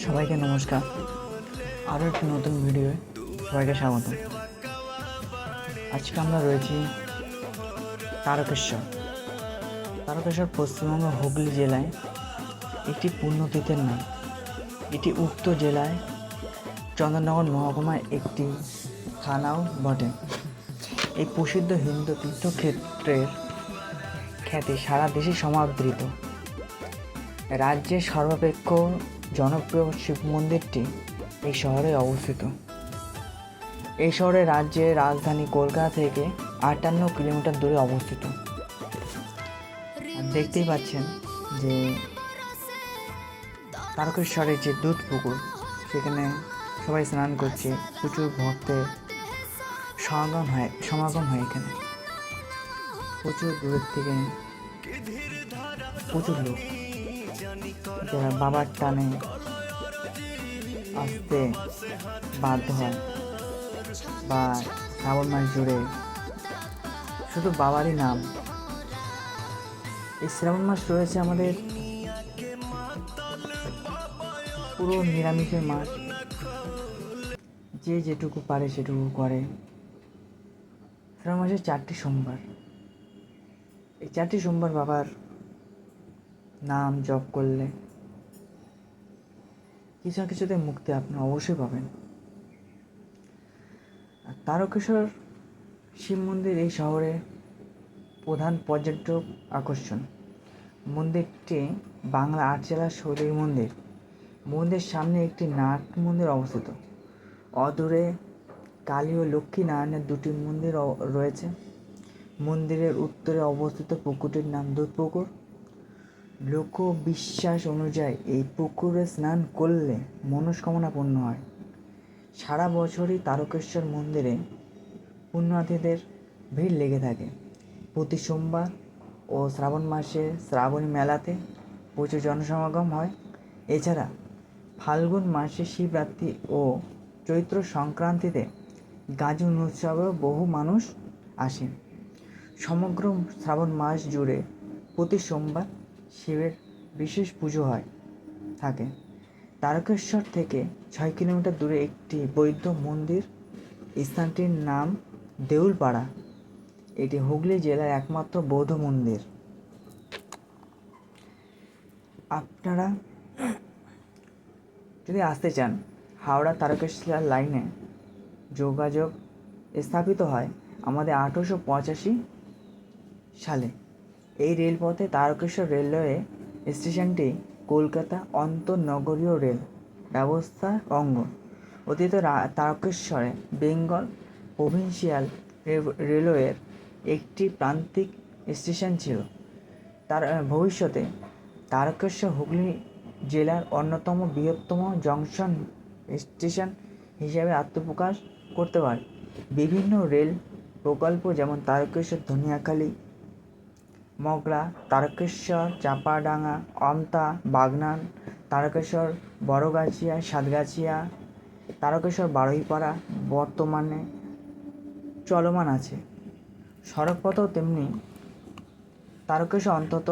সবাইকে নমস্কার। আরও একটি নতুন ভিডিওয়ে সবাইকে স্বাগত। আজকে আমরা রয়েছি তারকেশ্বর। তারকেশ্বর পশ্চিমবঙ্গের হুগলি জেলায় একটি পুণ্যতীর্থের নাম। এটি উক্ত জেলায় চন্দননগর মহকুমার একটি থানাও বটে। এই প্রসিদ্ধ হিন্দু তীর্থক্ষেত্রের খ্যাতি সারা দেশে সমাদৃত। রাজ্যের সর্বাপেক্ষা জনপ্রিয় শিব মন্দিরটি এই শহরে অবস্থিত। এই শহরে রাজ্যের রাজধানী কলকাতা থেকে 58 কিলোমিটার দূরে অবস্থিত। আর দেখতেই পাচ্ছেন যে তারকেশ্বরের যে দুধ পুকুর, সেখানে সবাই স্নান করছে। প্রচুর ভক্তের সমাগম হয় এখানে। প্রচুর দূরের থেকে প্রচুর লোক যারা বাবার টানে আসতে বাধ্য হয়, বা শ্রাবণ মাস জুড়ে শুধু বাবারই নাম। এই শ্রাবণ মাস রয়েছে আমাদের পুরো নিরামিষের মাস। যে যেটুকু পারে সেটুকু করে। শ্রাবণ মাসে 4টি সোমবার। এই 4টি সোমবার বাবার নাম জপ করলে কিছু না কিছুতে মুক্তি আপনি অবশ্যই পাবেন। আর তারকেশ্বর শিব মন্দির এই শহরে প্রধান পর্যটক আকর্ষণ। মন্দিরটি বাংলা 8 জেলার শৈলীর মন্দির। মন্দিরের সামনে একটি নাট মন্দির অবস্থিত। অদূরে কালী ও লক্ষ্মী নারায়ণের 2টি মন্দির রয়েছে। মন্দিরের উত্তরে অবস্থিত পুকুরটির নাম দুধ পুকুর। লোকবিশ্বাস অনুযায়ী এই পুকুরে স্নান করলে মনস্কামনা পূর্ণ হয়। সারা বছরই তারকেশ্বর মন্দিরে পুণ্যার্থীদের ভিড় লেগে থাকে। প্রতি সোমবার ও শ্রাবণ মাসে শ্রাবণী মেলাতে প্রচুর জনসমাগম হয়। এছাড়া ফাল্গুন মাসে শিবরাত্রি ও চৈত্র সংক্রান্তিতে গাজন উৎসবেও বহু মানুষ আসেন। সমগ্র শ্রাবণ মাস জুড়ে প্রতি সোমবার শিবের বিশেষ পুজো থাকে। তারকেশ্বর থেকে 6 কিলোমিটার দূরে একটি বৌদ্ধ মন্দির। স্থানটির নাম দেউলপাড়া। এটি হুগলি জেলার একমাত্র বৌদ্ধ মন্দির। আপনারা যদি আসতে চান, হাওড়া তারকেশ্বর লাইনে যোগাযোগ স্থাপিত হয় আমাদের 1885 সালে। এই রেলপথে তারকেশ্বর রেলওয়ে স্টেশনটি কলকাতা আন্তঃনগরীয় রেল ব্যবস্থার অঙ্গ। অতীতে তারকেশ্বরে বেঙ্গল প্রভিন্সিয়াল রেলওয়ের একটি প্রান্তিক স্টেশন ছিল। তার ভবিষ্যতে তারকেশ্বর হুগলি জেলার অন্যতম বৃহত্তম জংশন স্টেশন হিসেবে আত্মপ্রকাশ করতে পারে। বিভিন্ন রেল প্রকল্প যেমন তারকেশ্বর ধনিয়াখালী, মগরা, তারকেশ্বর চাপাডাঙ্গা, আমতা, বাগনান, তারকেশ্বর বড়গাছিয়া, সাতগাছিয়া, তারকেশ্বর বারুইপাড়া বর্তমানে চলমান আছে। সড়কপথও তেমনি। তারকেশ্বর অত্যন্ত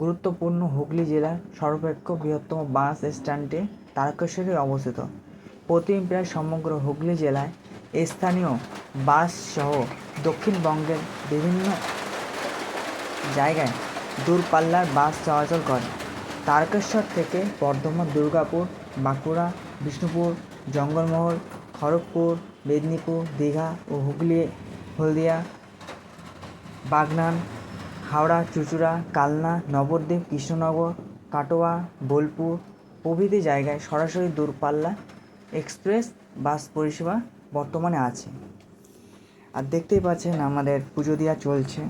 গুরুত্বপূর্ণ। হুগলি জেলার সর্বাপেক্ষা বৃহত্তম বাস স্ট্যান্ডটি তারকেশ্বরে অবস্থিত। প্রতিদিন প্রায় সমগ্র হুগলি জেলায় স্থানীয় বাস সহ দক্ষিণবঙ্গের বিভিন্ন জায়গায় দূরপাল্লার বাস চলাচল করে। তারকেশ্বর থেকে বর্ধমান, দুর্গাপুর, বাঁকুড়া, বিষ্ণুপুর, জঙ্গলমহল, খড়গপুর, মেদিনীপুর, দীঘা ও হুগলি, হলদিয়া, বাগনান, হাওড়া, চুঁচুড়া, কালনা, নবদ্বীপ, কৃষ্ণনগর, কাটোয়া, বোলপুর প্রভৃতি জায়গায় সরাসরি দূরপাল্লা এক্সপ্রেস বাস পরিষেবা বর্তমানে আছে। আর দেখতেই পাচ্ছেন আমাদের পুজো দেওয়া চলছে।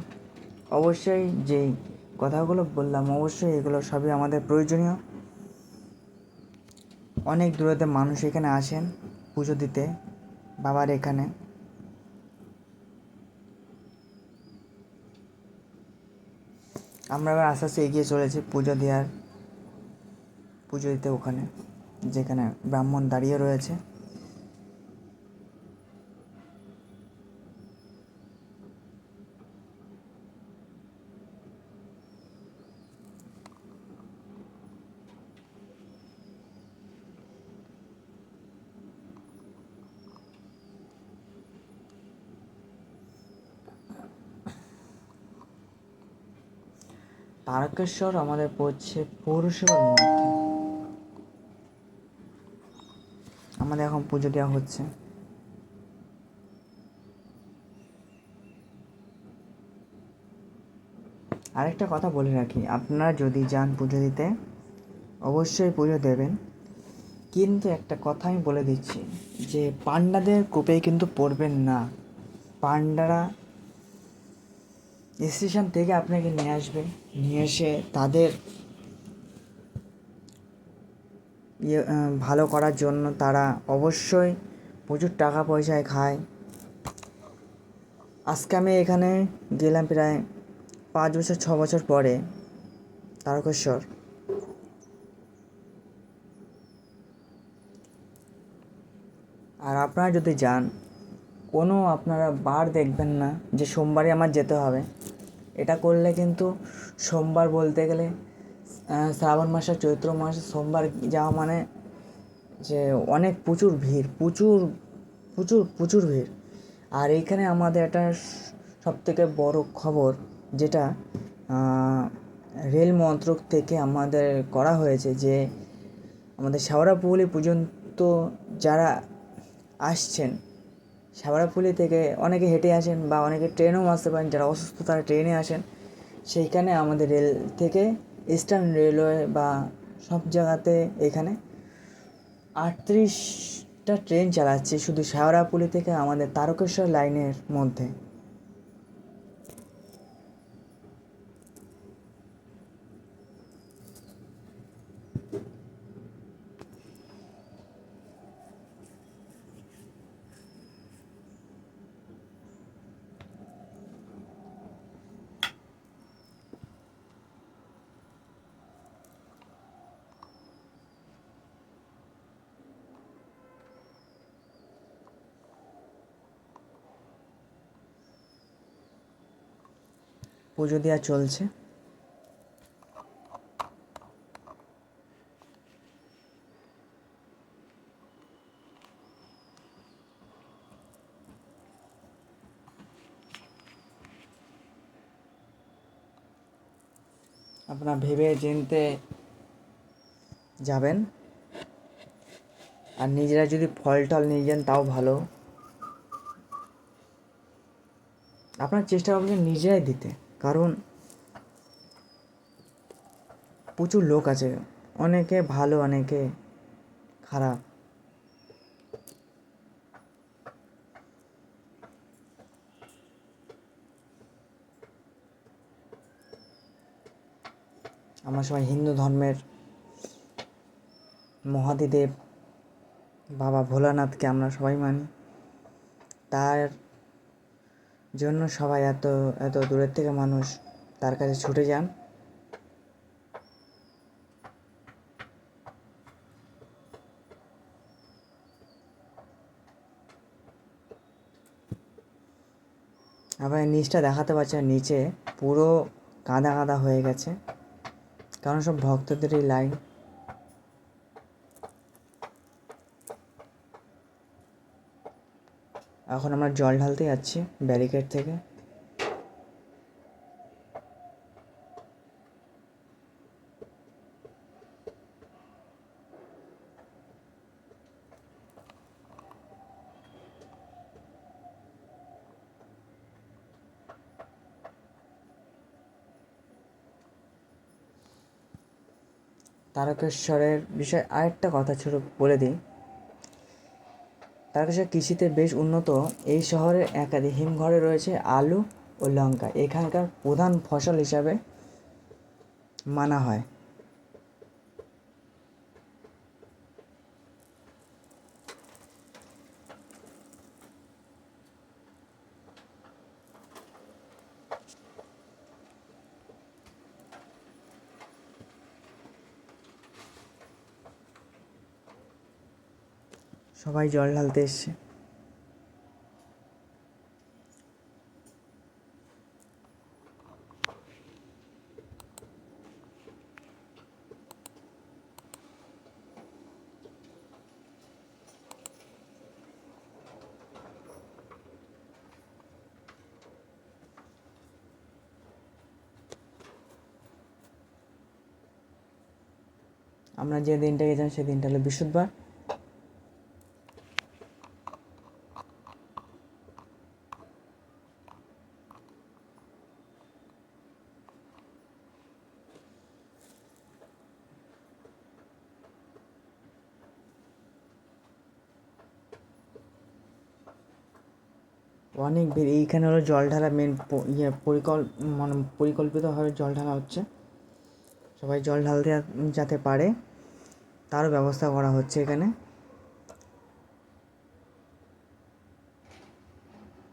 অবশ্যই যেই কথাগুলো বললাম, অবশ্যই এগুলো সবই আমাদের প্রয়োজনীয়। অনেক দূরেতে মানুষ এখানে আসেন পুজো দিতে বাবার এখানে। আমরা এবার আস্তে আস্তে এগিয়ে চলেছি পুজো দিতে ওখানে, যেখানে ব্রাহ্মণ দাঁড়িয়ে রয়েছে। তারকেশ্বর আমাদের পড়ছে পৌরসভার মধ্যে। আমাদের এখন পুজো দেওয়া হচ্ছে। আরেকটা কথা বলে রাখি, আপনারা যদি যান পুজো দিতে অবশ্যই পুজো দেবেন, কিন্তু একটা কথা আমি বলে দিচ্ছি যে পান্ডাদের কূপে কিন্তু পড়বেন না। পান্ডারা স্টেশন থেকে আপনাকে নিয়ে আসবে, নিয়ে এসে তাদের ভালো করার জন্য তারা অবশ্যই প্রচুর টাকা পয়সায় খায়। আজকে আমি এখানে গেলাম প্রায় 5 বছর 6 বছর পরে তারকেশ্বর। আর আপনারা যদি যান, কোনো আপনারা বার দেখবেন না যে সোমবারে আমার যেতে হবে। এটা করলে কিন্তু সোমবার বলতে গেলে শ্রাবণ মাসে চৈত্র মাসে সোমবার যাওয়া মানে যে অনেক প্রচুর ভিড়, প্রচুর প্রচুর প্রচুর ভিড়। আর এইখানে আমাদের একটা সবথেকে বড় খবর, যেটা রেল মন্ত্রক থেকে আমাদের করা হয়েছে, যে আমাদের শেওড়াফুলি পর্যন্ত যারা আসছেন, শেওড়াফুলি থেকে অনেকে হেঁটে আসেন বা অনেকে ট্রেনেও আসতে পারেন, যারা অসুস্থ তারা ট্রেনে আসেন। সেইখানে আমাদের রেল থেকে ইস্টার্ন রেলওয়ে বা সব জায়গাতে এখানে 38টা ট্রেন চালাচ্ছে শুধু শেওড়াফুলি থেকে আমাদের তারকেশ্বর লাইনের মধ্যে। পুজো দেওয়া চলছে। আপনারা ভেবে চিনতে যাবেন, আর নিজেরা যদি ফল টল নিয়ে যান তাও ভালো। আপনারা চেষ্টা করবেন নিজেরাই দিতে, কারণ প্রচুর লোক আছে, অনেকে ভালো অনেকে খারাপ। আমরা সবাই হিন্দু ধর্মের মহাদেব বাবা ভোলানাথকে আমরা সবাই মানি, তার জন্য সবাই এত এত দূরের থেকে মানুষ তার কাছে ছুটে যান। আবার নিচটা দেখাতে পারছে, নিচে পুরো কাদা কাদা হয়ে গেছে, কারণ সব ভক্তদেরই লাইন। এখন আমরা জল ঢালতে যাচ্ছি ব্যারিকেড থেকে। তারকেশ্বরের বিষয়ে আরেকটা কথা ছোট বলে দিই, তারকেশ্বর কৃষিতে বেশ উন্নত। এই শহরের একাধিক হিমঘরে রয়েছে আলু ও লঙ্কা, এখানকার প্রধান ফসল হিসাবে মানা হয়। সবাই জল ঢালতে এসছে। আমরা যে দিনটা গেছিলাম সেই দিনটা হলো বৃহস্পতিবার। অনেক ভিড়। এইখানে হলো জল ঢালা মেন মানে পরিকল্পিতভাবে জল ঢালা হচ্ছে। সবাই জল ঢালতে যাতে পারে তারও ব্যবস্থা করা হচ্ছে এখানে।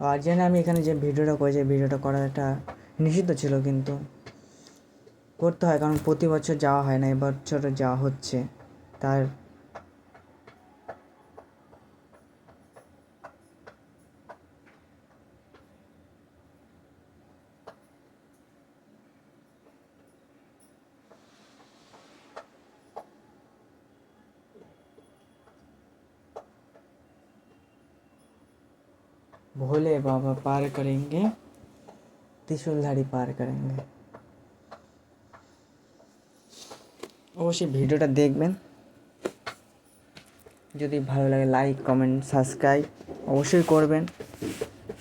আর জেনে আমি এখানে যে ভিডিওটা করেছি, ভিডিওটা করাটা নিষিদ্ধ ছিল, কিন্তু করতে হয় কারণ প্রতি বছর যাওয়া হয় না, এবছর যাওয়া হচ্ছে। তার ভোলে বাবা পার করেঙ্গে, ত্রিশূলধারী পার করেঙ্গে। অবশ্যই ভিডিওটা দেখবেন, যদি ভালো লাগে লাইক কমেন্ট সাবস্ক্রাইব অবশ্যই করবেন,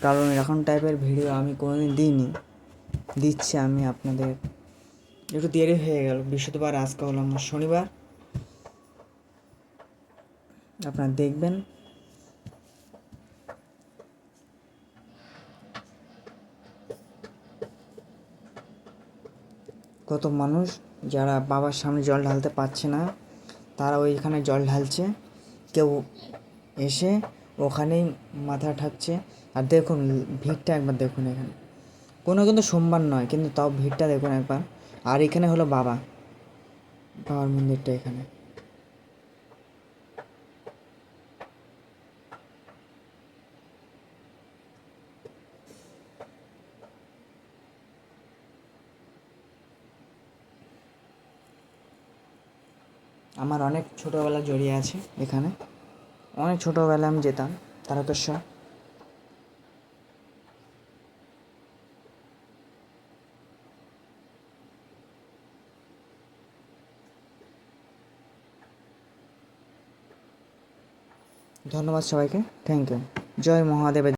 কারণ এরকম টাইপের ভিডিও আমি কোনোদিন দিইনি, দিচ্ছি আমি আপনাদের। একটু দেরি হয়ে গেল, বৃহস্পতিবার, আজকে হলো আমার শনিবার। আপনারা দেখবেন। কত মানুষ যারা বাবার সামনে জল ঢালতে পারছে না, তারা ওইখানে জল ঢালছে। কেউ এসে ওখানেই মাথা ঠাকছে। আর দেখুন ভিড়টা একবার দেখুন, এখানে কোনো কিন্তু সোমবার নয়, কিন্তু তাও ভিড়টা দেখুন একবার। আর এখানে হলো বাবার মন্দিরটা এখানে। আমার অনেক ছোটোবেলা জড়িয়ে আছে এখানে, অনেক ছোটোবেলায় আমি যেতাম তারকেশ্বর। ধন্যবাদ সবাইকে, থ্যাংক ইউ। জয় মহাদেবের।